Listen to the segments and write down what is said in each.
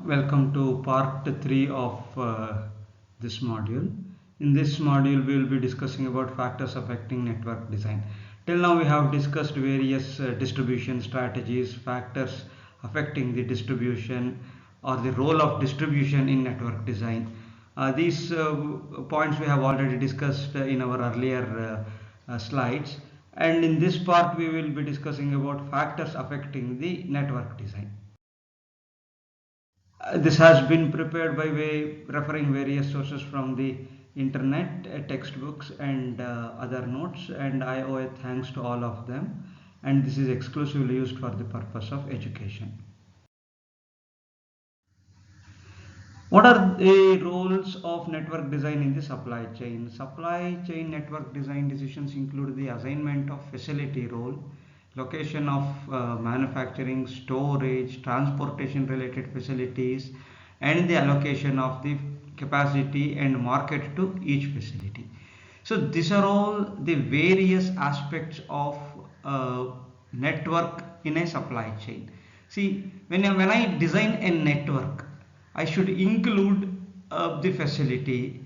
Welcome to part 3 of this module. In this module, we will be discussing about factors affecting network design. Till now, we have discussed various distribution strategies, factors affecting the distribution or the role of distribution in network design. These points we have already discussed in our earlier slides. And in this part, we will be discussing about factors affecting the network design. This has been prepared by referring various sources from the internet, textbooks and other notes, and I owe a thanks to all of them, and this is exclusively used for the purpose of education. What are the roles of network design in the supply chain? Supply chain network design decisions include the assignment of facility role, location of manufacturing, storage, transportation related facilities, and the allocation of the capacity and market to each facility. So these are all the various aspects of network in a supply chain. See, when I design a network, I should include the facility,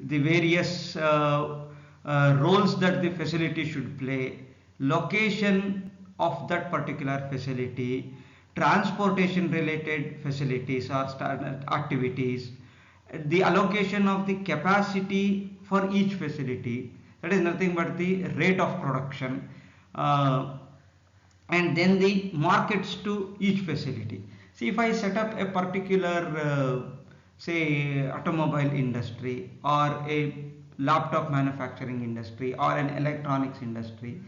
the various roles that the facility should play, location of that particular facility, transportation related facilities or standard activities, the allocation of the capacity for each facility, that is nothing but the rate of production, and then the markets to each facility. See, if I set up a particular say automobile industry or a laptop manufacturing industry or an electronics industry,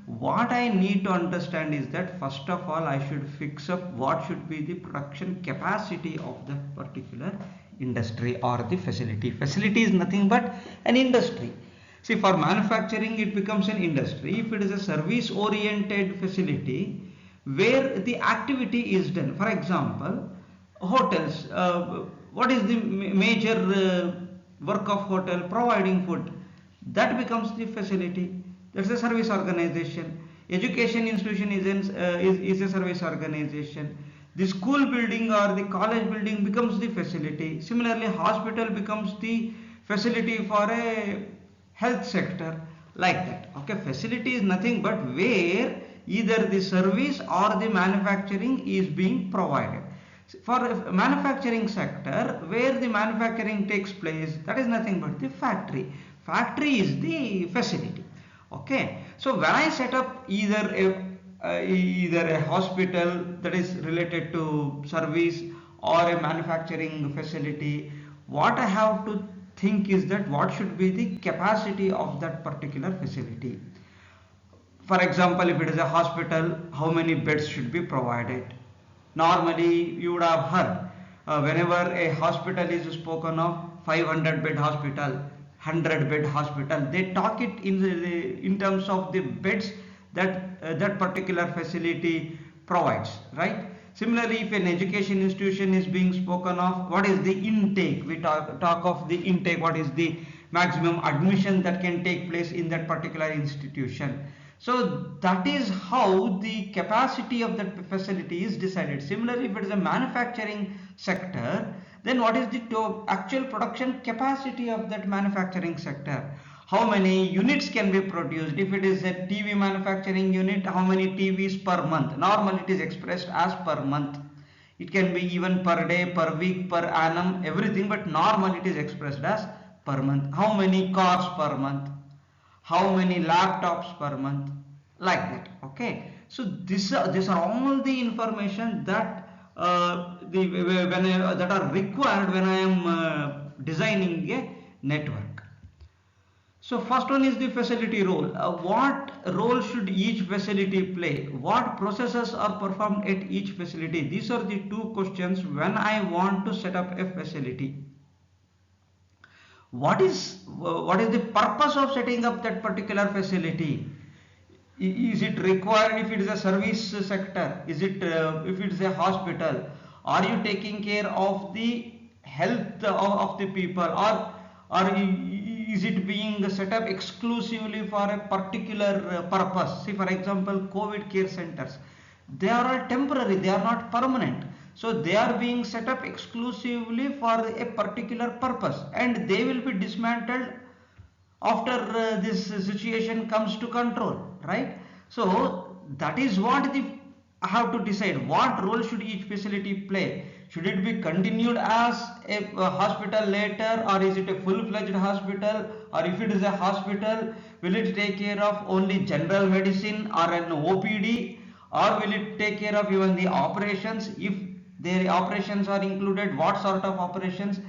what I need to understand is that first of all I should fix up what should be the production capacity of the particular industry or the facility. Facility is nothing but an industry. See, for manufacturing it becomes an industry. If it is a service oriented facility where the activity is done, for example hotels, what is the major work of hotel? Providing food. That becomes the facility. That's a service organization. Education institution is a service organization. The school building or the college building becomes the facility. Similarly, hospital becomes the facility for a health sector, like that. Okay, facility is nothing but where either the service or the manufacturing is being provided. For a manufacturing sector, where the manufacturing takes place, that is nothing but the factory. Factory is the facility. Okay, so when I set up either a hospital that is related to service or a manufacturing facility, what I have to think is that what should be the capacity of that particular facility. For example, if it is a hospital, how many beds should be provided? Normally you would have heard whenever a hospital is spoken of, 500 bed hospital, 100 bed hospital, they talk it in terms of the beds that that particular facility provides, right? Similarly, if an education institution is being spoken of, what is the intake? We talk of the intake, what is the maximum admission that can take place in that particular institution. So that is how the capacity of that facility is decided. Similarly, if it is a manufacturing sector, then what is the actual production capacity of that manufacturing sector? How many units can be produced? If it is a TV manufacturing unit, how many TVs per month? Normally it is expressed as per month. It can be even per day, per week, per annum, everything, but normally it is expressed as per month. How many cars per month? How many laptops per month, like that. Okay, so these are all the information that that are required when I am designing a network. So first one is the facility role. What role should each facility play? What processes are performed at each facility? These are the two questions when I want to set up a facility. What is the purpose of setting up that particular facility? Is it required if it is a service sector? Is it if it is a hospital? Are you taking care of the health of the people, or is it being set up exclusively for a particular purpose? See, for example, COVID care centers, they are all temporary, they are not permanent. So they are being set up exclusively for a particular purpose, and they will be dismantled after this situation comes to control, right? So that is what the I have to decide what role should each facility play. Should it be continued as a hospital later, or is it a full-fledged hospital? Or if it is a hospital, will it take care of only general medicine or an OPD, or will it take care of even the operations? If the operations are included, what sort of operations?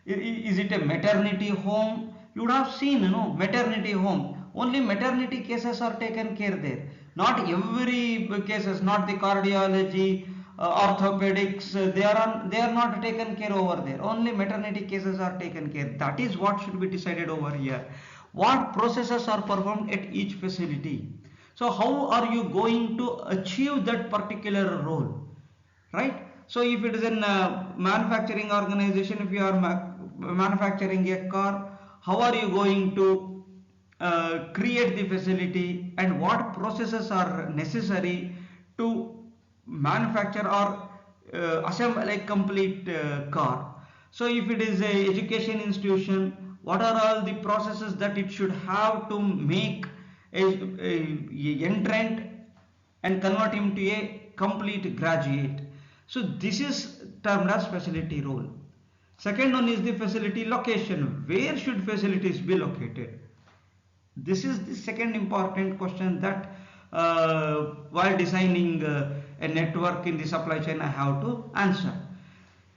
Is it a maternity home? You would have seen, maternity home. Only maternity cases are taken care there. Not every cases, not the cardiology, orthopedics. They are not taken care over there. Only maternity cases are taken care. That is what should be decided over here. What processes are performed at each facility? So how are you going to achieve that particular role, right? So if it is in a manufacturing organization, if you are manufacturing a car, how are you going to create the facility, and what processes are necessary to manufacture or assemble a complete car? So if it is a education institution, what are all the processes that it should have to make a entrant and convert him to a complete graduate? So this is termed as facility role. Second one is the facility location. Where should facilities be located? This is the second important question that while designing a network in the supply chain I have to answer.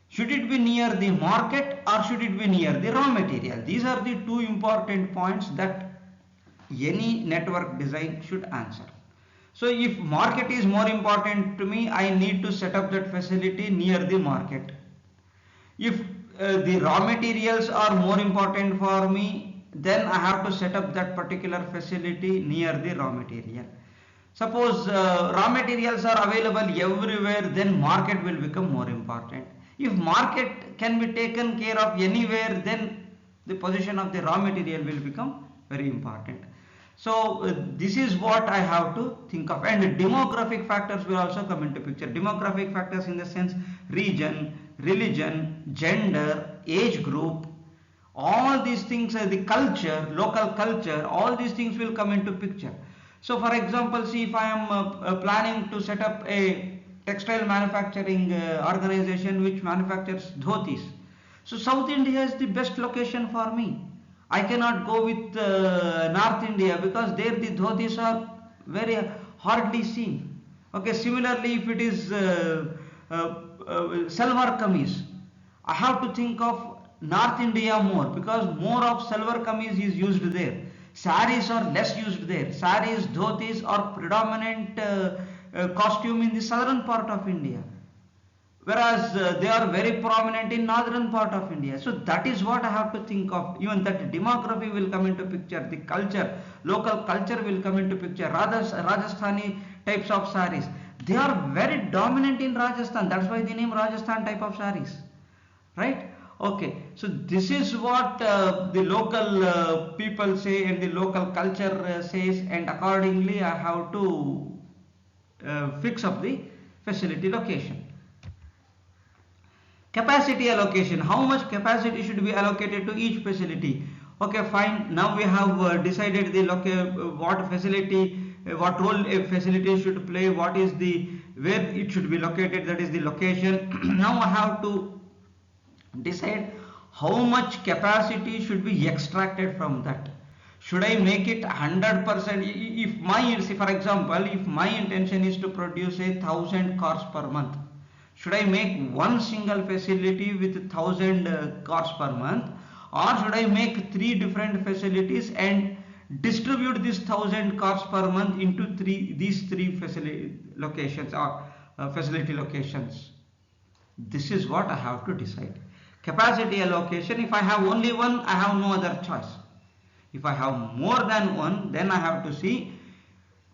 Should it be near the market, or should it be near the raw material? These are the two important points that any network design should answer. So if market is more important to me, I need to set up that facility near the market. If the raw materials are more important for me, then I have to set up that particular facility near the raw material. Suppose raw materials are available everywhere, then market will become more important. If market can be taken care of anywhere, then the position of the raw material will become very important. So this is what I have to think of, and demographic factors will also come into picture. Demographic factors in the sense region, religion, gender, age group, all these things, the culture, local culture, all these things will come into picture. So for example, see, if I am planning to set up a textile manufacturing organization which manufactures dhotis, so South India is the best location for me. I cannot go with North India, because there the dhotis are very hardly seen. Okay, similarly, if it is salwar kameez, I have to think of North India more, because more of salwar kameez is used there. Saris are less used there. Saris, dhotis are predominant costume in the southern part of India, whereas they are very prominent in northern part of India. So that is what I have to think of. Even that demography will come into picture, the culture, local culture will come into picture. Rajasthani types of saris, they are very dominant in Rajasthan. That's why they name Rajasthan type of saris, right? Okay, so this is what the local people say and the local culture says, and accordingly I have to fix up the facility location. Capacity allocation. How much capacity should be allocated to each facility? Okay, fine. Now we have decided the what facility, what role a facility should play, what is the where it should be located, that is the location. Now I have to decide how much capacity should be extracted from that. Should I make it 100%? If for example, if my intention is to produce 1,000 cars per month, should I make one single facility with 1,000 cars per month, or should I make 3 different facilities and distribute this 1,000 cars per month into these three facility locations or facility locations? This is what I have to decide. Capacity allocation. If I have only one, I have no other choice. If I have more than one, then I have to see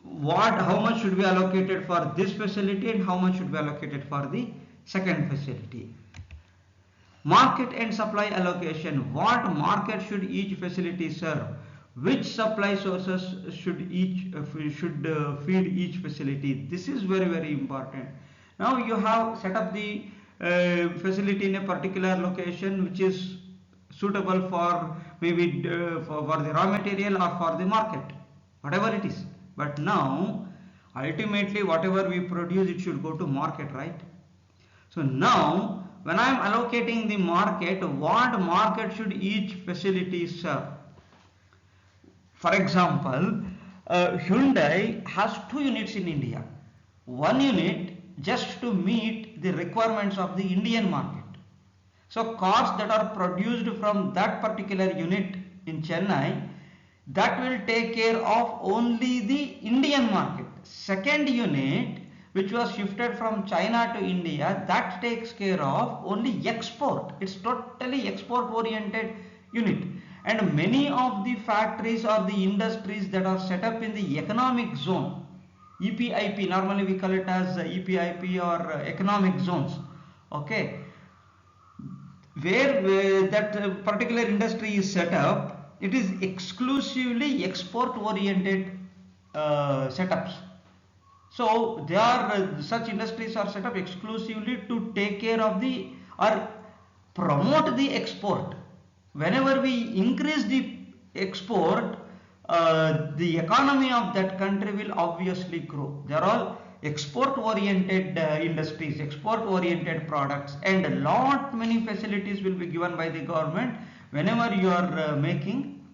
how much should be allocated for this facility and how much should be allocated for the second facility. Market and supply allocation. What market should each facility serve? Which supply sources should feed each facility? This is very, very important. Now you have set up the facility in a particular location which is suitable for maybe for the raw material or for the market, whatever it is. But now ultimately whatever we produce, it should go to market, right? So now when I am allocating the market, what market should each facility serve? For example, Hyundai has two units in India. One unit just to meet the requirements of the Indian market. So cars that are produced from that particular unit in Chennai, that will take care of only the Indian market. Second unit, which was shifted from China to India, that takes care of only export. It's totally export oriented unit. And many of the factories or the industries that are set up in the economic zone, EPIP, normally we call it as EPIP or economic zones, okay, where that particular industry is set up, it is exclusively export oriented setups. So they are such industries are set up exclusively to take care of the or promote the export. Whenever we increase the export, the economy of that country will obviously grow. They are all export oriented industries, export oriented products, and a lot many facilities will be given by the government whenever you are making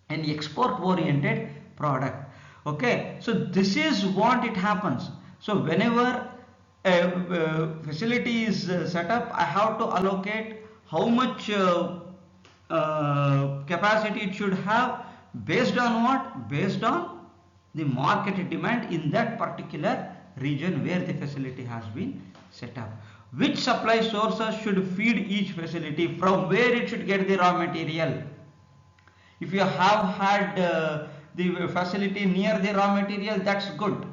an export oriented product. Okay, so this is what it happens. So whenever a facility is set up, I have to allocate how much capacity it should have, based on what? Based on the market demand in that particular region where the facility has been set up. Which supply sources should feed each facility, from where it should get the raw material. If you have had the facility near the raw material, that's good.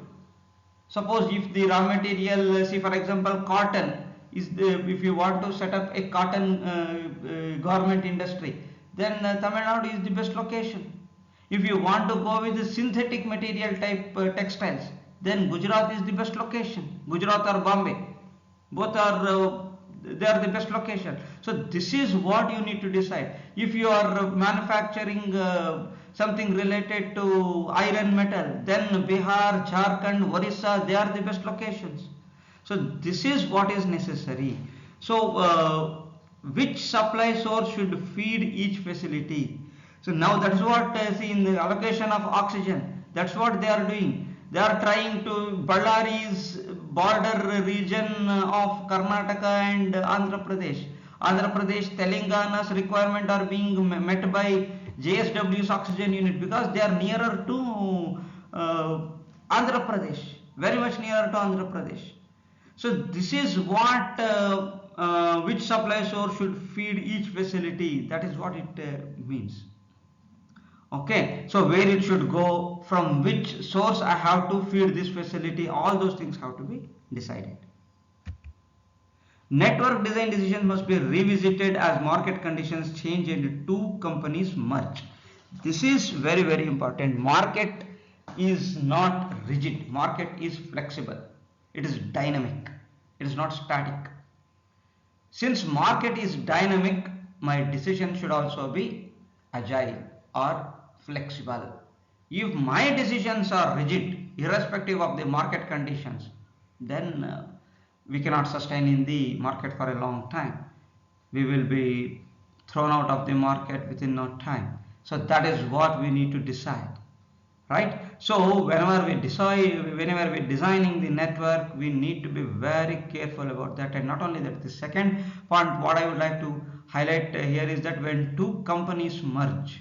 Suppose if the raw material, see for example cotton is if you want to set up a cotton garment industry, then Tamil Nadu is the best location. If you want to go with the synthetic material type textiles, then Gujarat is the best location. Gujarat or Bombay, both are they are the best location. So this is what you need to decide. If you are manufacturing something related to iron metal, then Bihar, Jharkhand, Orissa, they are the best locations. So this is what is necessary. So which supply source should feed each facility? So now that's what see in the allocation of oxygen, that's what they are doing. They are trying to Ballari's border region of Karnataka and Andhra Pradesh. Andhra Pradesh, Telangana's requirement are being met by JSW's oxygen unit because they are nearer to Andhra Pradesh, very much nearer to Andhra Pradesh. So this is what which supply source should feed each facility. That is what it means. Okay, so where it should go, from which source I have to feed this facility, all those things have to be decided. Network design decisions must be revisited as market conditions change and two companies merge. This is very, very important. Market is not rigid, market is flexible, it is dynamic, it is not static. Since market is dynamic, my decision should also be agile or flexible. If my decisions are rigid, irrespective of the market conditions, then we cannot sustain in the market for a long time. We will be thrown out of the market within no time. So that is what we need to decide, right? So whenever we designing the network, we need to be very careful about that. And not only that, the second point what I would like to highlight here is that when two companies merge,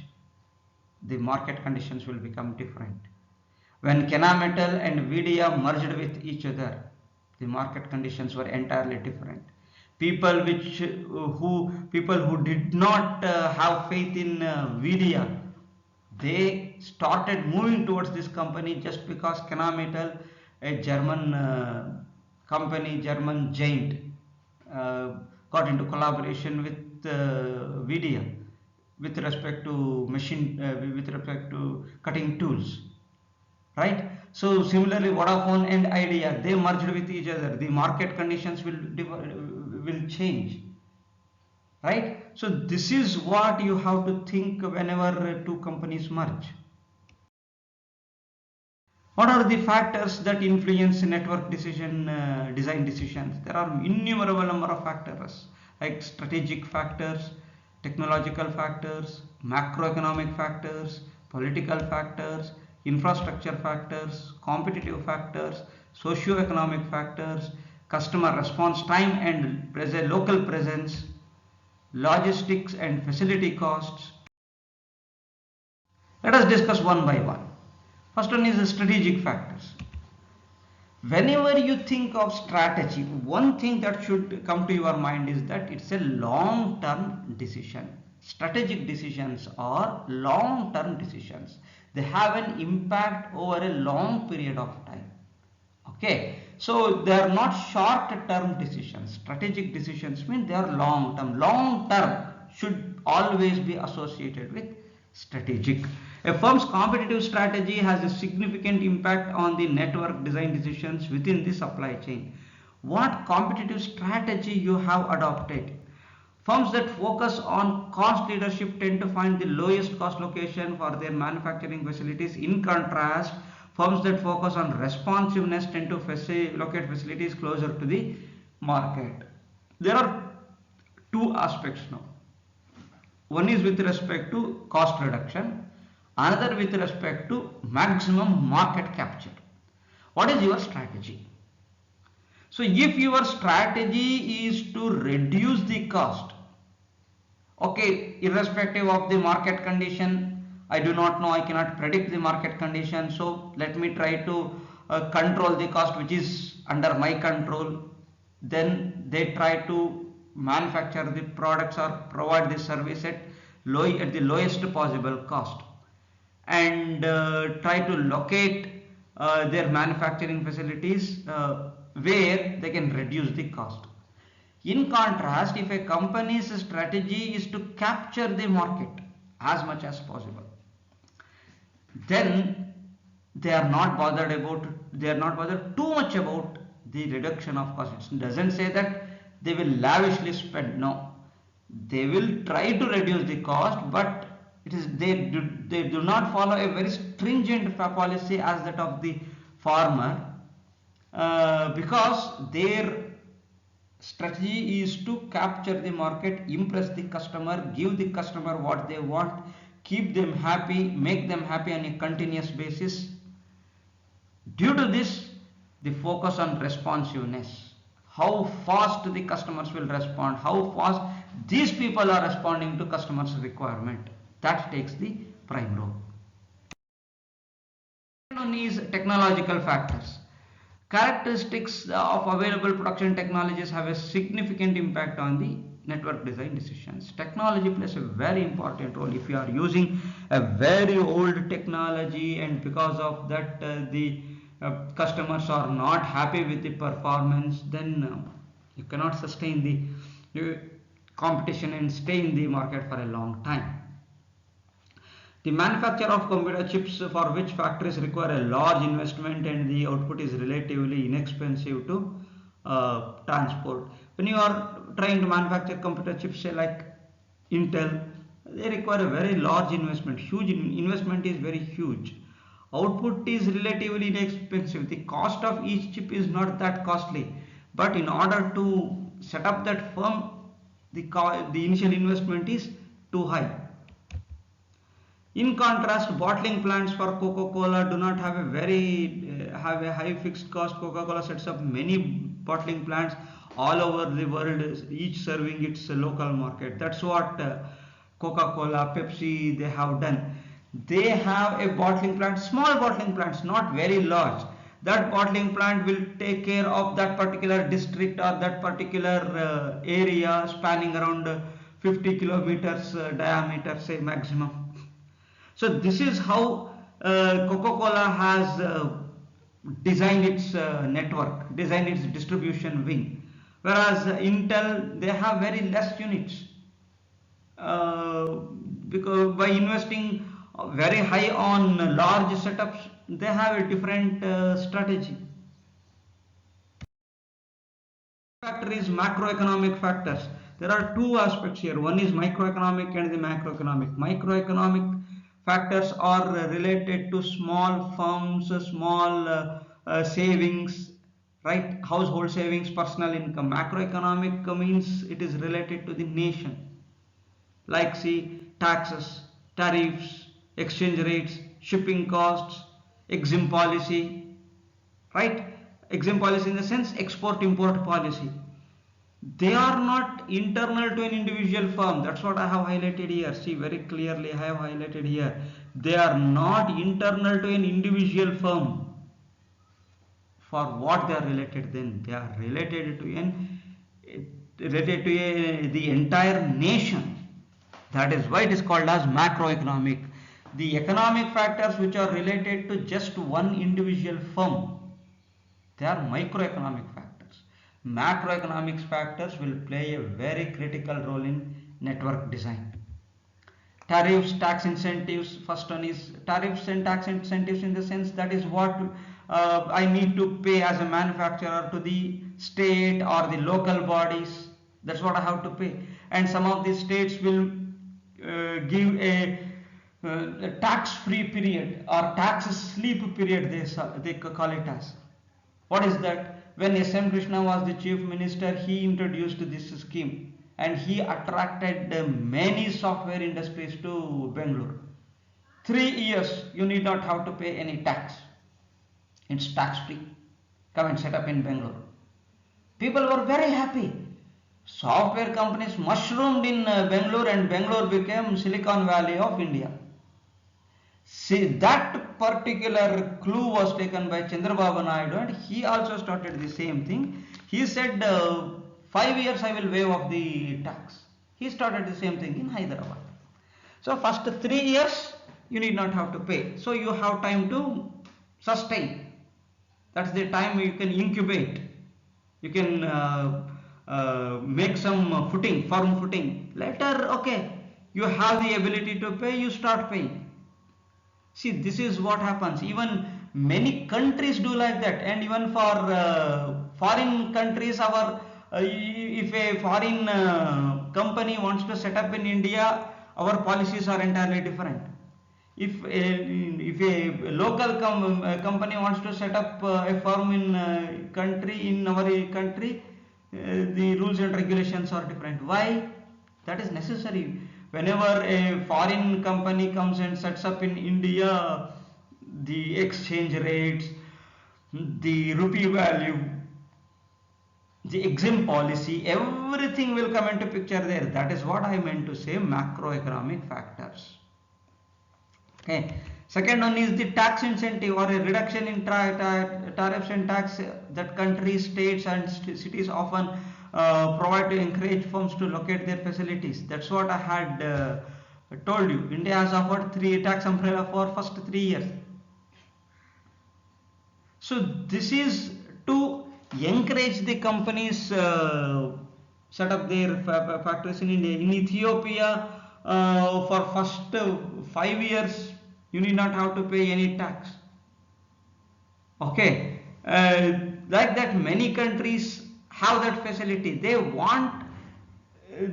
the market conditions will become different. When Kennametal and Vidya merged with each other, the market conditions were entirely different. People who did not have faith in Vidya, they started moving towards this company just because Kennametal, a German company, German giant, got into collaboration with Vidya with respect to with respect to cutting tools, right? So similarly, Vodafone and Idea, they merged with each other. The market conditions will will change, right? So this is what you have to think whenever two companies merge. What are the factors that influence network design decisions? There are innumerable number of factors like strategic factors, technological factors, macroeconomic factors, political factors, infrastructure factors, competitive factors, socio-economic factors, customer response time and local presence, logistics and facility costs. Let us discuss one by one. First one is the strategic factors. Whenever you think of strategy, one thing that should come to your mind is that it's a long term decision. Strategic decisions are long term decisions. They have an impact over a long period of time. Okay, so they are not short term decisions. Strategic decisions mean they are long term. Long term should always be associated with strategic. A firm's competitive strategy has a significant impact on the network design decisions within the supply chain. What competitive strategy you have adopted? Firms that focus on cost leadership tend to find the lowest cost location for their manufacturing facilities. In contrast, firms that focus on responsiveness tend to locate facilities closer to the market. There are two aspects now. One is with respect to cost reduction, another with respect to maximum market capture. What is your strategy? So if your strategy is to reduce the cost, okay, irrespective of the market condition, I do not know, I cannot predict the market condition, so let me try to control the cost which is under my control. Then they try to manufacture the products or provide the service at the lowest possible cost, and try to locate their manufacturing facilities where they can reduce the cost. In contrast, if a company's strategy is to capture the market as much as possible, then they are not bothered too much about the reduction of cost. It doesn't say that they will lavishly spend. No, they will try to reduce the cost, but they do not follow a very stringent policy as that of the farmer, because their strategy is to capture the market, impress the customer, give the customer what they want, keep them happy, make them happy on a continuous basis. Due to this, the focus on responsiveness, how fast the customers will respond, how fast these people are responding to customers' requirement, that takes the prime role. Second one is technological factors. Characteristics of available production technologies have a significant impact on the network design decisions. Technology plays a very important role. If you are using a very old technology and because of that the customers are not happy with the performance, then you cannot sustain the competition and stay in the market for a long time. The manufacture of computer chips, for which factories require a large investment and the output is relatively inexpensive to transport. When you are trying to manufacture computer chips, say like Intel, they require a very large investment. Huge investment is very huge. Output is relatively inexpensive. The cost of each chip is not that costly, but in order to set up that firm, the initial investment is too high. In contrast, bottling plants for Coca-Cola do not have have a high fixed cost. Coca-Cola sets up many bottling plants all over the world, each serving its local market. That's what Coca-Cola, Pepsi, they have done. They have a bottling plant, small bottling plants, not very large. That bottling plant will take care of that particular district or that particular area spanning around 50 kilometers diameter, say maximum. So this is how Coca-Cola has designed its network, designed its distribution wing. Whereas Intel, they have very less units. Because by investing very high on large setups, they have a different strategy. Factor is macroeconomic factors. There are two aspects here. One is microeconomic and the macroeconomic. Microeconomic factors are related to small firms, small savings, right? Household savings, personal income. Macroeconomic means it is related to the nation, like see taxes, tariffs, exchange rates, shipping costs, exim policy, right? Exim policy in the sense export import policy. They are not internal to an individual firm. That's what I have highlighted here. See, very clearly I have highlighted here. They are not internal to an individual firm. For what they are related, then they are related to the entire nation. That is why it is called as macroeconomic. The economic factors which are related to just one individual firm, they are microeconomic factors. Macroeconomics factors will play a very critical role in network design. Tariffs, tax incentives. First one is tariffs and tax incentives, in the sense that is what I need to pay as a manufacturer to the state or the local bodies. That's what I have to pay. And some of the states will give a tax-free period or tax sleep period, they call it as. What is that? When S.M. Krishna was the chief minister, he introduced this scheme and he attracted many software industries to Bangalore. 3 years you need not have to pay any tax. It's tax free. Come and set up in Bangalore. People were very happy. Software companies mushroomed in Bangalore, and Bangalore became Silicon Valley of India. See, that particular clue was taken by Chandrababu Naidu, and he also started the same thing. He said 5 years I will waive off the tax. He started the same thing in Hyderabad. So first 3 years you need not have to pay. So you have time to sustain. That's the time you can incubate. You can make some footing, firm footing. Later, okay, you have the ability to pay, you start paying. See, this is what happens. Even many countries do like that, and even for foreign countries, if a foreign company wants to set up in India, our policies are entirely different. If a local company wants to set up a firm in our country, the rules and regulations are different. Why? That is necessary. Whenever a foreign company comes and sets up in India, the exchange rates, the rupee value, the exim policy, everything will come into picture there. That is what I meant to say, macroeconomic factors. Okay. Second one is the tax incentive or a reduction in tariffs and tax that countries, states and cities often provide to encourage firms to locate their facilities. That's what I had told you. India has offered 3 tax umbrella for first 3 years. So this is to encourage the companies set up their factories in India. In Ethiopia, for first 5 years you need not have to pay any tax. Okay, like that many countries have that facility. They want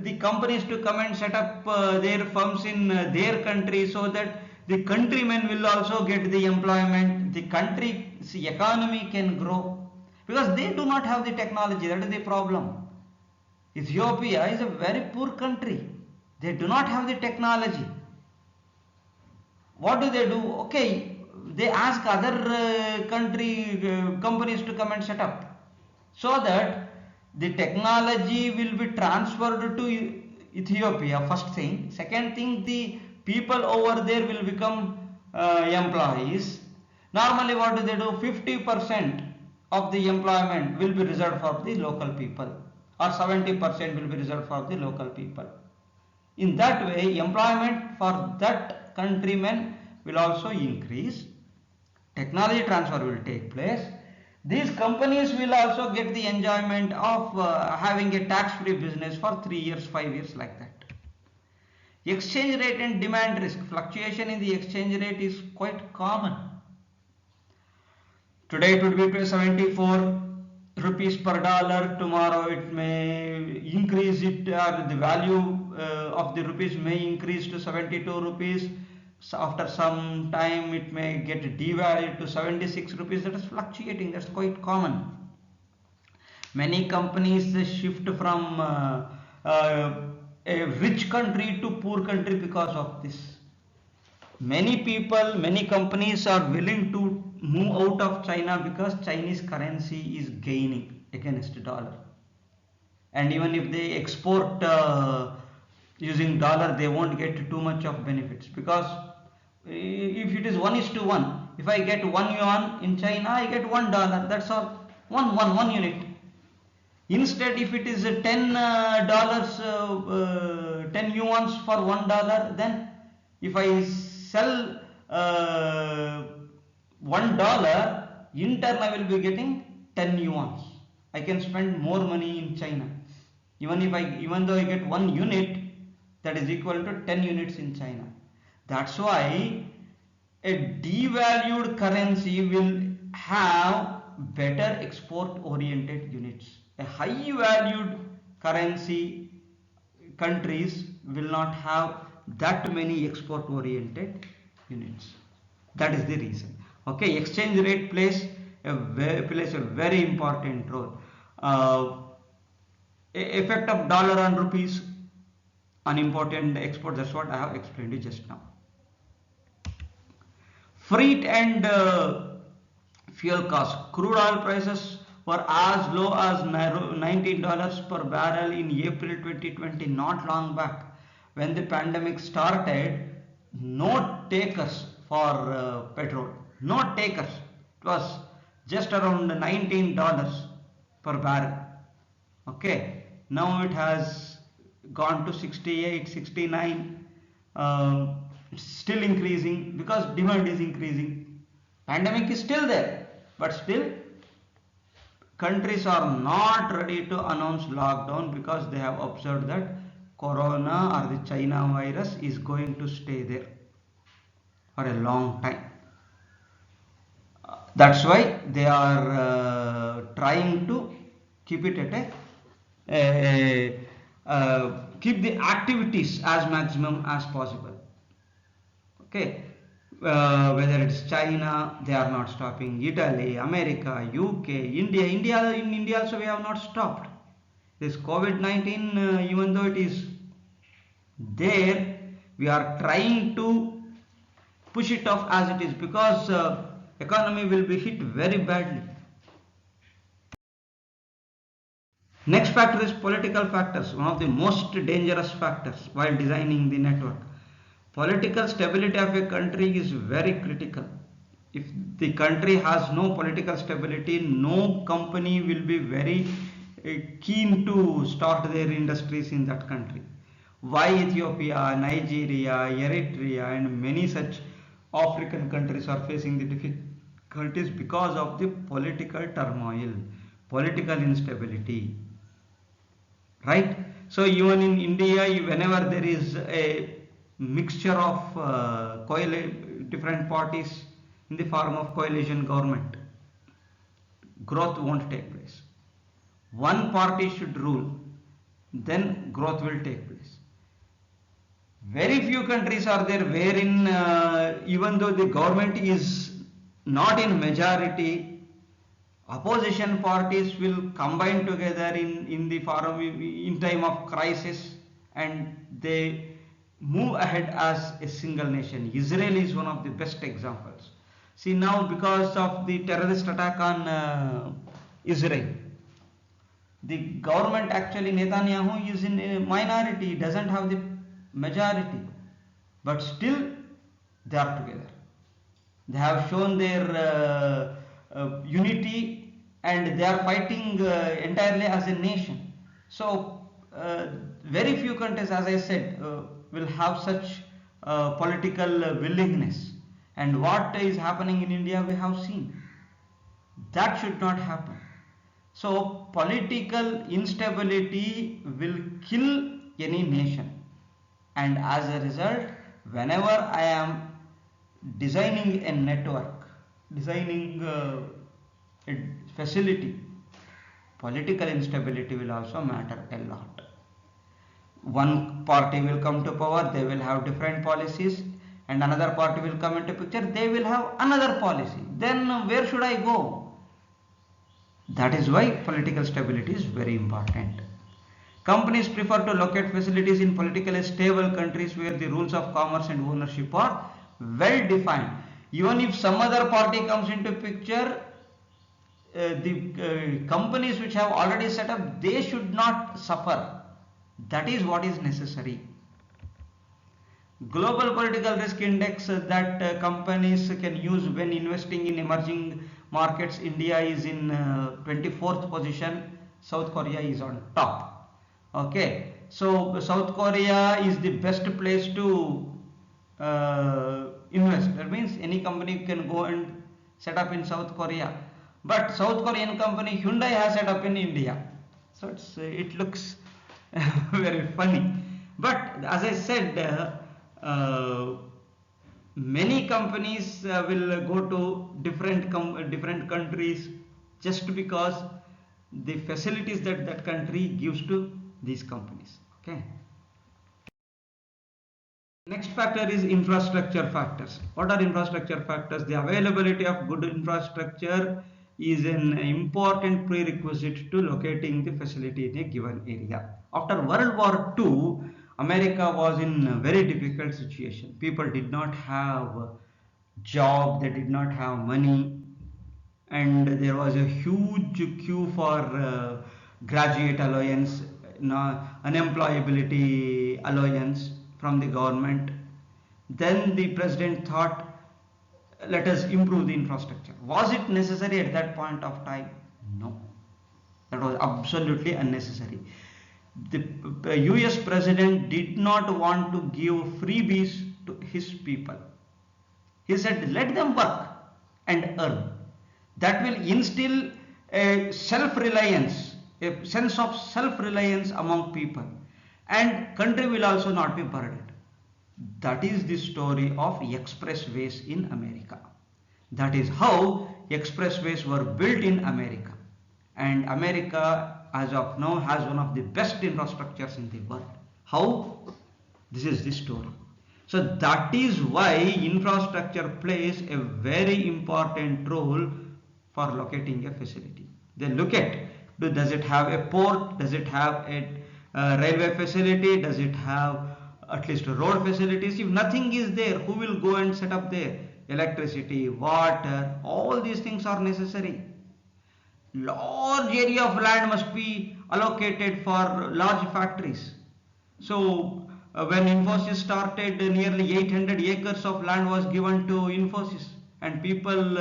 the companies to come and set up their firms in their country, so that the countrymen will also get the employment. The country's economy can grow, because they do not have the technology. That is the problem. Ethiopia is a very poor country. They do not have the technology. What do? Okay, they ask other companies to come and set up, so that the technology will be transferred to Ethiopia. First thing. Second thing, the people over there will become employees. Normally what do? 50% of the employment will be reserved for the local people, or 70% will be reserved for the local people. In that way, employment for that countrymen will also increase. Technology transfer will take place. These companies will also get the enjoyment of having a tax-free business for 3 years, 5 years, like that. Exchange rate and demand risk. Fluctuation in the exchange rate is quite common. Today it would be 74. rupees per dollar, tomorrow it may increase it, or the value of the rupees may increase to 72 rupees. So after some time it may get devalued to 76 rupees. That is fluctuating, that's quite common. Many companies shift from a rich country to poor country because of this. Many people, many companies are willing to move out of China because Chinese currency is gaining against dollar. And even if they export using dollar, they won't get too much of benefits, because if it is 1:1, if I get 1 yuan in China, I get $1. That's all. One unit. Instead, if it is $10, 10 yuans for $1, then if I sell $1, in turn I will be getting 10 yuans. I can spend more money in China. Even though I get 1 unit, that is equal to 10 units in China. That's why a devalued currency will have better export oriented units. A high valued currency countries will not have that many export oriented units. That is the reason. Okay, exchange rate plays a very important role. Effect of dollar on rupees on important export, that's what I have explained you just now. Freight and fuel costs. Crude oil prices were as low as $19 per barrel in April 2020, not long back. When the pandemic started, no takers for petrol. No takers. It was just around $19 per barrel. Okay. Now it has gone to 68, 69. Still increasing because demand is increasing. Pandemic is still there, but still countries are not ready to announce lockdown because they have observed that corona or the China virus is going to stay there for a long time. That's why they are trying to keep it at keep the activities as maximum as possible. Okay, whether it's China, they are not stopping. Italy, America, UK, India. In India also we have not stopped. This COVID-19, even though it is there, we are trying to push it off as it is, because economy will be hit very badly. Next factor is political factors, one of the most dangerous factors while designing the network. Political stability of a country is very critical. If the country has no political stability, no company will be very keen to start their industries in that country. Why Ethiopia, Nigeria, Eritrea and many such African countries are facing the difficulties? Because of the political turmoil, political instability. Right? So even in India, whenever there is a mixture of different parties in the form of coalition government, growth won't take place. One party should rule, then growth will take place. Very few countries are there wherein even though the government is not in majority, opposition parties will combine together in the forum in time of crisis, and they move ahead as a single nation. Israel is one of the best examples. See, now because of the terrorist attack on Israel, the government, actually Netanyahu is in a minority, doesn't have the majority, but still they are together. They have shown their unity, and they are fighting entirely as a nation. So very few countries, as I said, will have such political willingness. And what is happening in India, we have seen. That should not happen. So political instability will kill any nation. And as a result, whenever I am designing a network, designing a facility, political instability will also matter a lot. One party will come to power, they will have different policies, and another party will come into picture, they will have another policy. Then where should I go? That is why political stability is very important. Companies prefer to locate facilities in politically stable countries where the rules of commerce and ownership are well defined. Even if some other party comes into picture, the companies which have already set up, they should not suffer. That is what is necessary. Global political risk index that companies can use when investing in emerging markets, India is in 24th position, South Korea is on top. Okay, so South Korea is the best place to invest. That means any company can go and set up in South Korea, but South Korean company Hyundai has set up in India, so it looks very funny. But as I said, many companies will go to different countries just because the facilities that that country gives to these companies. Okay. Next factor is infrastructure factors. What are infrastructure factors? The availability of good infrastructure is an important prerequisite to locating the facility in a given area. After World War II, America was in a very difficult situation. People did not have job, they did not have money, and there was a huge queue for graduate allowance, unemployability allowance from the government. Then the president thought, let us improve the infrastructure. Was it necessary at that point of time? No, that was absolutely unnecessary. The US president did not want to give freebies to his people. He said, let them work and earn. That will instill a self-reliance, a sense of self-reliance among people, and country will also not be burdened. That is the story of expressways in America. That is how expressways were built in America. And America, as of now, has one of the best infrastructures in the world. How? This is the story. So that is why infrastructure plays a very important role for locating a facility. They look at, does it have a port, does it have a railway facility, does it have at least road facilities. If nothing is there, who will go and set up there? Electricity, water, all these things are necessary. Large area of land must be allocated for large factories. So when Infosys started, nearly 800 acres of land was given to Infosys, and people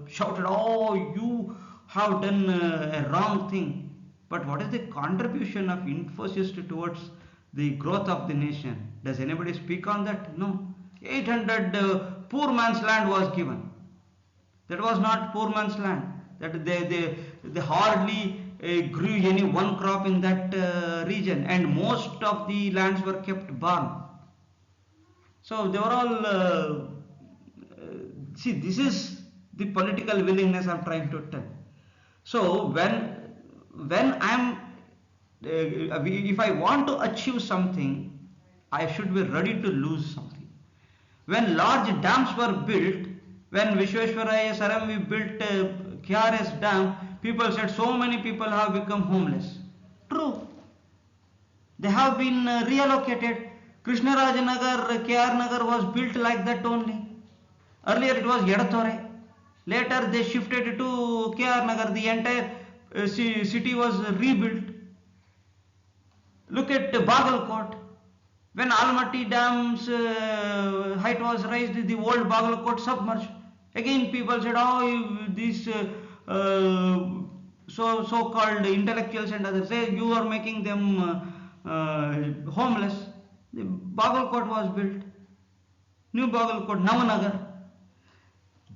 shouted, oh, you have done a wrong thing. But what is the contribution of Infosys towards the growth of the nation? Does anybody speak on that? No. 800 poor man's land was given. That was not poor man's land. That they hardly grew any one crop in that region, and most of the lands were kept barren. So they were all see, this is the political willingness I'm trying to tell. So when I'm if I want to achieve something, I should be ready to lose something. When large dams were built, when Vishweshwaraya Saram built KRS dam, people said so many people have become homeless. True. They have been reallocated. Krishnarajanagar, KR Nagar was built like that only. Earlier it was Yedathore. Later they shifted to KR Nagar. The entire city was rebuilt. Look at Bagalkot. When Almaty Dam's height was raised, the old Bagalkot submerged. Again people said, oh, these so-called intellectuals and others say you are making them homeless. The Bagalkot was built. New Bagalkot, Navanagar.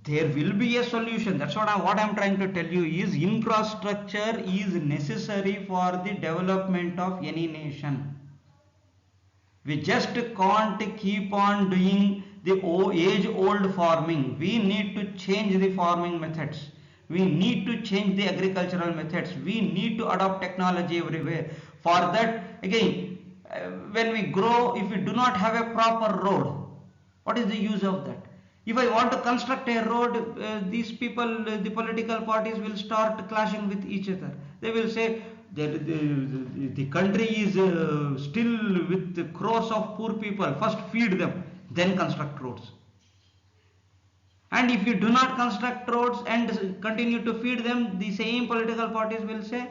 There will be a solution. That's what I'm trying to tell you is infrastructure is necessary for the development of any nation. We just can't keep on doing the age-old farming. We need to change the farming methods. We need to change the agricultural methods. We need to adopt technology everywhere. For that, again, when we grow, if we do not have a proper road, what is the use of that? If I want to construct a road, these people, the political parties will start clashing with each other. They will say that the country is still with crores of poor people. First feed them, then construct roads. And if you do not construct roads and continue to feed them, the same political parties will say,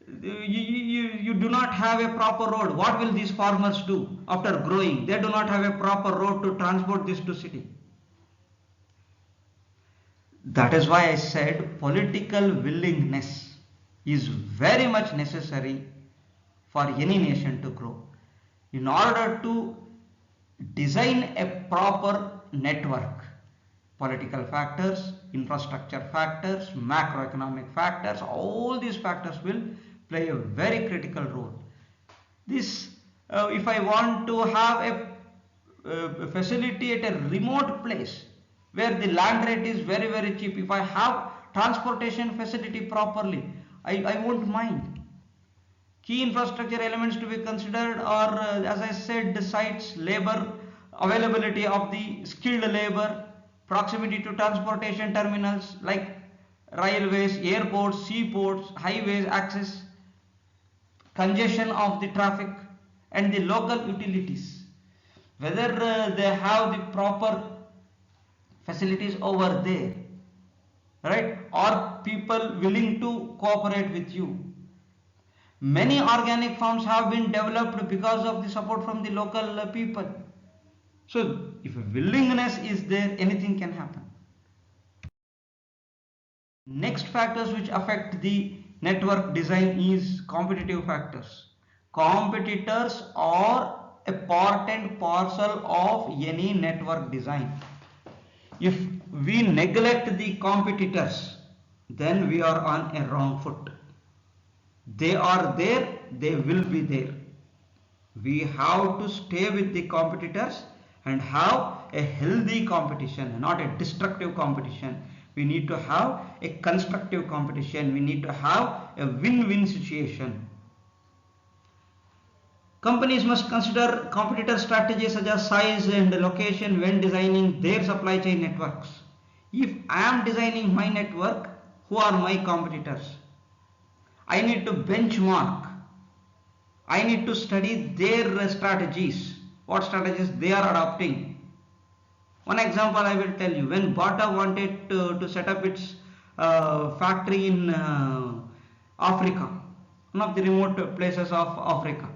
you do not have a proper road. What will these farmers do after growing? They do not have a proper road to transport this to city. That is why I said political willingness is very much necessary for any nation to grow. In order to design a proper network, political factors, infrastructure factors, macroeconomic factors, all these factors will play a very critical role. This, if I want to have a facility at a remote place where the land rate is very, very cheap, if I have transportation facility properly, I won't mind. Key infrastructure elements to be considered are, as I said, the sites, labor, availability of the skilled labor, proximity to transportation terminals like railways, airports, seaports, highways access, congestion of the traffic, and the local utilities. Whether they have the proper facilities over there, right? Or people willing to cooperate with you. Many organic farms have been developed because of the support from the local people. So if a willingness is there, anything can happen. Next factors which affect the network design is competitive factors. Competitors are a part and parcel of any network design. If we neglect the competitors, then we are on a wrong foot. They are there, they will be there. We have to stay with the competitors and have a healthy competition, not a destructive competition. We need to have a constructive competition. We need to have a win-win situation. Companies must consider competitor strategies such as size and location when designing their supply chain networks. If I am designing my network, who are my competitors? I need to benchmark. I need to study their strategies, what strategies they are adopting. One example I will tell you. When Bata wanted to set up its factory in Africa, one of the remote places of Africa,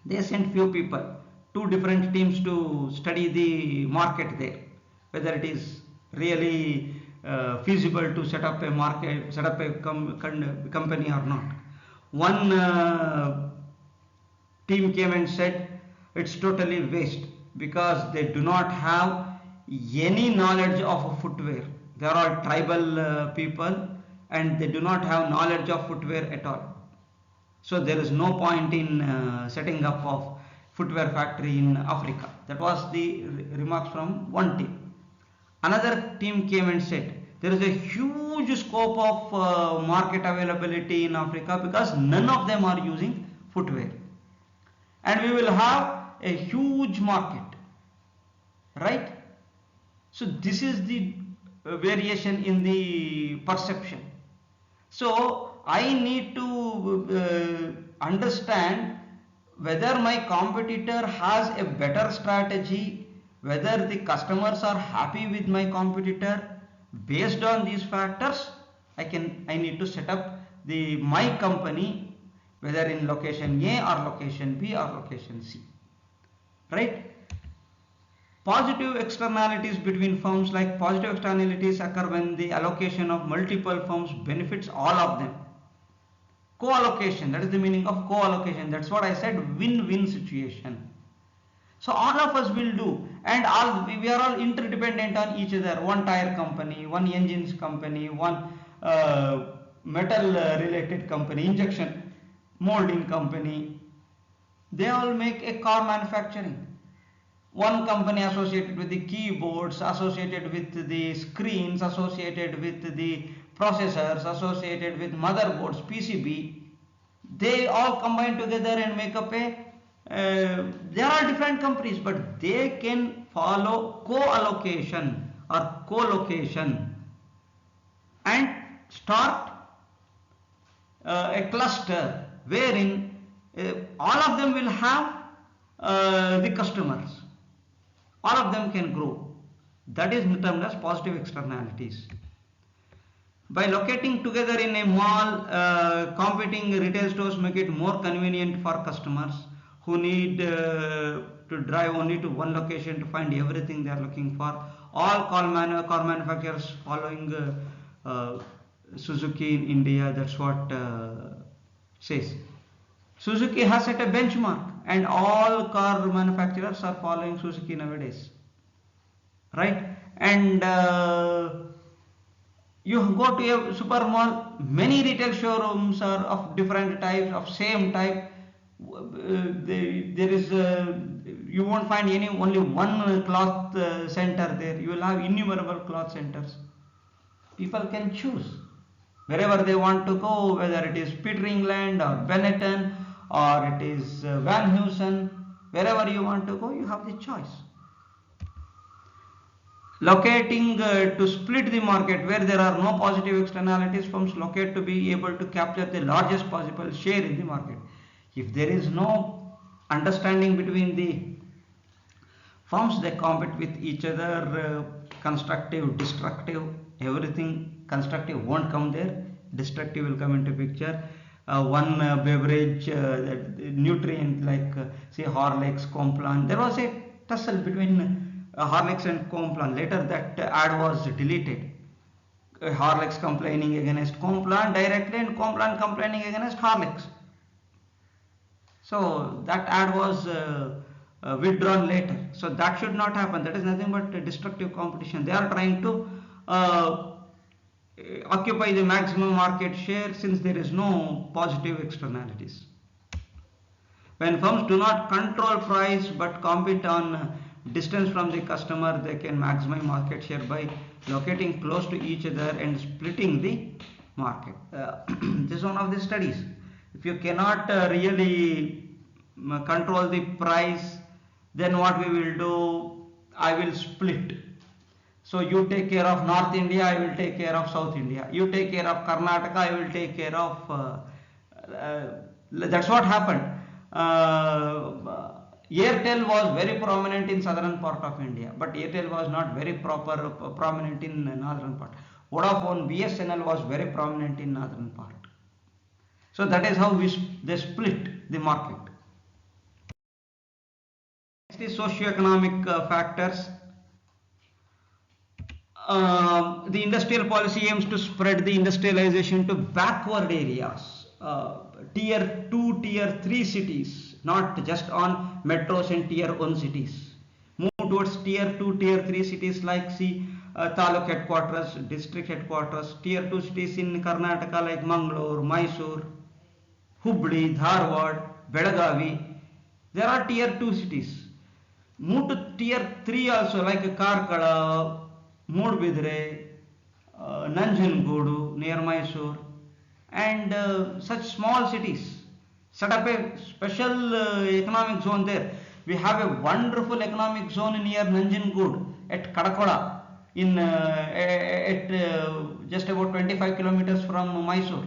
they sent few people, two different teams to study the market there, whether it is really feasible to set up a market, set up a company or not. One team came and said it's totally waste because they do not have any knowledge of footwear. They are all tribal people and they do not have knowledge of footwear at all. So there is no point in setting up of footwear factory in Africa. That was the remarks from one team. Another team came and said there is a huge scope of market availability in Africa because none of them are using footwear, and we will have a huge market, right? So this is the variation in the perception. So I need to understand whether my competitor has a better strategy, whether the customers are happy with my competitor. Based on these factors, I need to set up my company, whether in location A or location B or location C, right? Positive externalities between firms, like positive externalities occur when the allocation of multiple firms benefits all of them. Co-allocation, that is the meaning of co-allocation. That's what I said, win-win situation. So all of us will do, and we are all interdependent on each other. One tire company, one engines company, one metal related company, injection molding company, they all make a car manufacturing. one company associated with the keyboards, associated with the screens, associated with the processors, associated with motherboards, PCB, they all combine together and make up a there are different companies, but they can follow co-allocation or co-location and start a cluster wherein all of them will have the customers, all of them can grow. That is termed as positive externalities. By locating together in a mall, competing retail stores make it more convenient for customers who need to drive only to one location to find everything they are looking for. All car manufacturers following Suzuki in India, that's what says. Suzuki has set a benchmark and all car manufacturers are following Suzuki nowadays, right? And you go to a super mall, many retail showrooms are of different types, of same type. There is you won't find only one cloth center there. You will have innumerable cloth centers. People can choose wherever they want to go, whether it is Peter England or Benetton or it is Van Heusen. Wherever you want to go, you have the choice. Locating to split the market where there are no positive externalities, firms locate to be able to capture the largest possible share in the market. If there is no understanding between the firms, they compete with each other, constructive, destructive, everything. Constructive won't come there, destructive will come into picture. One beverage nutrient like say Horlicks, Complan, there was a tussle between Horlicks and Complan. Later that ad was deleted. Horlicks complaining against Complan directly and Complan complaining against Horlicks. So that ad was withdrawn later. So that should not happen. That is nothing but destructive competition. They are trying to occupy the maximum market share since there is no positive externalities. When firms do not control price but compete on distance from the customer, they can maximize market share by locating close to each other and splitting the market. This is one of the studies. If you cannot really control the price, then what we will do, I will split. So you take care of North India, I will take care of South India. You take care of Karnataka, I will take care of that's what happened. Airtel was very prominent in southern part of India, but Airtel was not very prominent in northern part. Vodafone, BSNL was very prominent in northern part. So that is how they split the market. Next is socio-economic factors. The industrial policy aims to spread the industrialization to backward areas, tier 2, tier 3 cities, not just on metros and tier 1 cities. Move towards tier 2, tier 3 cities like Taluk headquarters, district headquarters, tier 2 cities in Karnataka like Mangalore, Mysore, Hubli, Dharwad, Belagavi. There are tier 2 cities. Move to tier 3 also like Karkala, Mudbidre, Nanjangoodu near Mysore, and such small cities. Set up a special economic zone there. We have a wonderful economic zone near Nanjangoodu at Kadakola, at just about 25 kilometers from Mysore.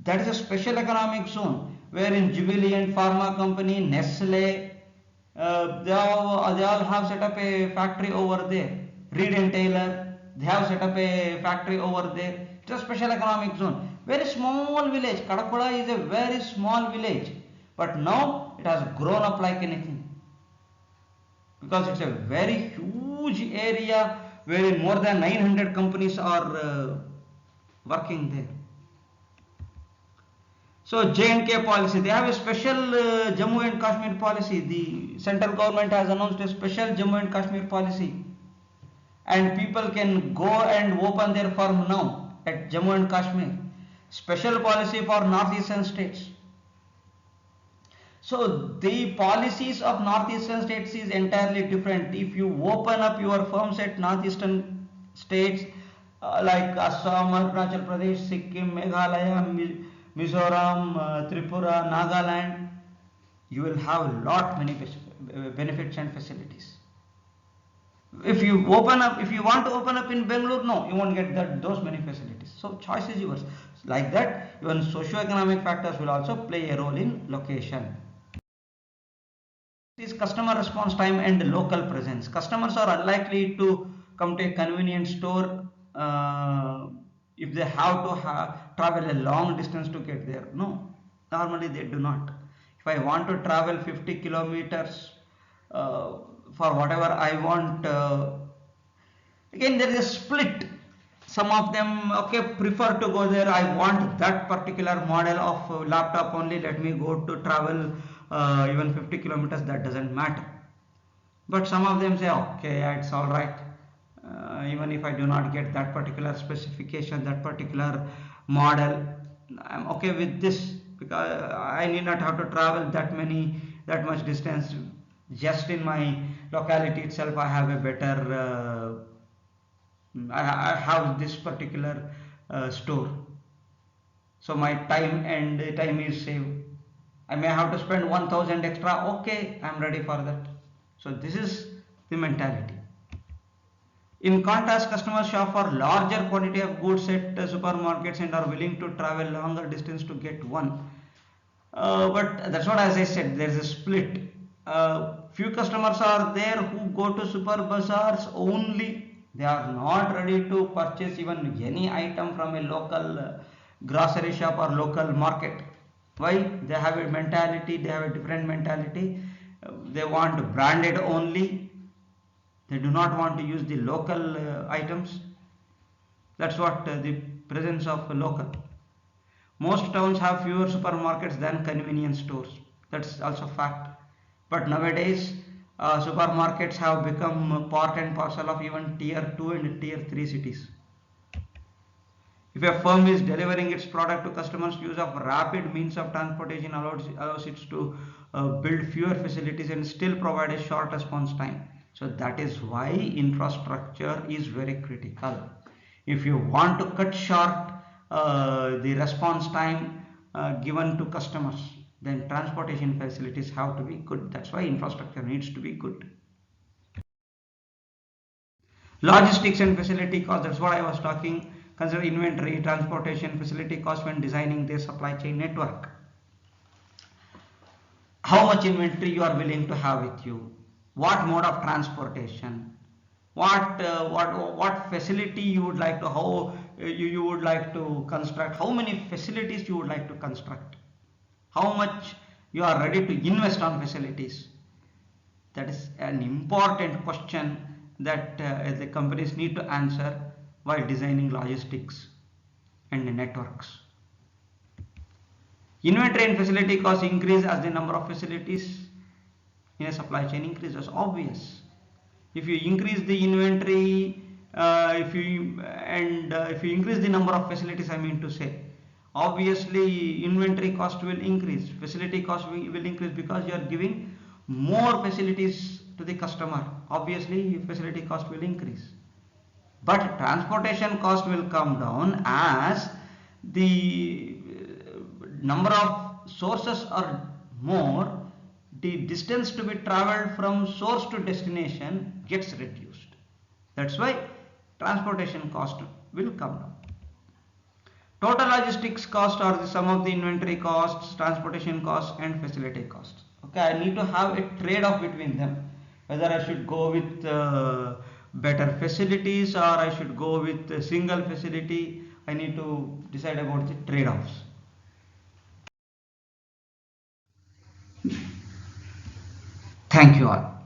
That is a special economic zone wherein Jubilant Pharma Company, Nestle, they all have set up a factory over there. Reed and Taylor, they have set up a factory over there. It's a special economic zone. Very small village. Kadakola is a very small village, but now it has grown up like anything because it's a very huge area wherein more than 900 companies are working there. So J&K policy, they have a special Jammu and Kashmir policy. The central government has announced a special Jammu and Kashmir policy, and people can go and open their firm now at Jammu and Kashmir. Special policy for northeastern states. So the policies of northeastern states is entirely different. If you open up your firms at northeastern states like Assam, Arunachal Pradesh, Sikkim, Meghalaya, Mizoram, Tripura, Nagaland, you will have a lot many benefits and facilities. If you want to open up in Bangalore, no, you won't get those many facilities. So choice is yours. Like that, even socio-economic factors will also play a role in location. Is customer response time and local presence. Customers are unlikely to come to a convenience store if they have to travel a long distance to get there. No, normally they do not. If I want to travel 50 kilometers for whatever I want, again there is a split. Some of them prefer to go there. I want that particular model of laptop only. Let me go to travel even 50 kilometers. That doesn't matter. But some of them say, okay, it's all right. Even if I do not get that particular specification, that particular model, I'm okay with this because I need not have to travel that much distance. Just in my locality itself, I have a better. I have this particular store, so my time is saved. I may have to spend 1000 extra. Okay, I'm ready for that. So this is the mentality. In contrast, customers shop for larger quantity of goods at supermarkets and are willing to travel longer distance to get one. But that's what, as I said, there's a split. Few customers are there who go to super bazaars only. They are not ready to purchase even any item from a local grocery shop or local market. Why? They have a mentality, they have a different mentality. They want branded only. They do not want to use the local items. That's what the presence of local. Most towns have fewer supermarkets than convenience stores. That's also fact. But nowadays, supermarkets have become part and parcel of even tier 2 and tier 3 cities. If a firm is delivering its product to customers, use of rapid means of transportation allows it to build fewer facilities and still provide a short response time. So that is why infrastructure is very critical. If you want to cut short the response time given to customers, then transportation facilities have to be good. That's why infrastructure needs to be good. Logistics and facility cost, that's what I was talking. Consider inventory, transportation, facility cost when designing their supply chain network. How much inventory you are willing to have with you, what mode of transportation, what facility you would like to, how you would like to construct, how many facilities you would like to construct, how much you are ready to invest on facilities. That is an important question that the companies need to answer while designing logistics and networks. Inventory and facility costs increase as the number of facilities in a supply chain increases. Obvious. If you increase the inventory, if you increase the number of facilities, I mean to say, obviously inventory cost will increase, facility cost will increase because you are giving more facilities to the customer. Obviously facility cost will increase, but transportation cost will come down as the number of sources are more. The distance to be traveled from source to destination gets reduced. That's why transportation cost will come down. Total logistics cost are the sum of the inventory costs, transportation costs and facility costs. Okay, I need to have a trade-off between them, whether I should go with better facilities or I should go with a single facility. I need to decide about the trade-offs. Thank you all.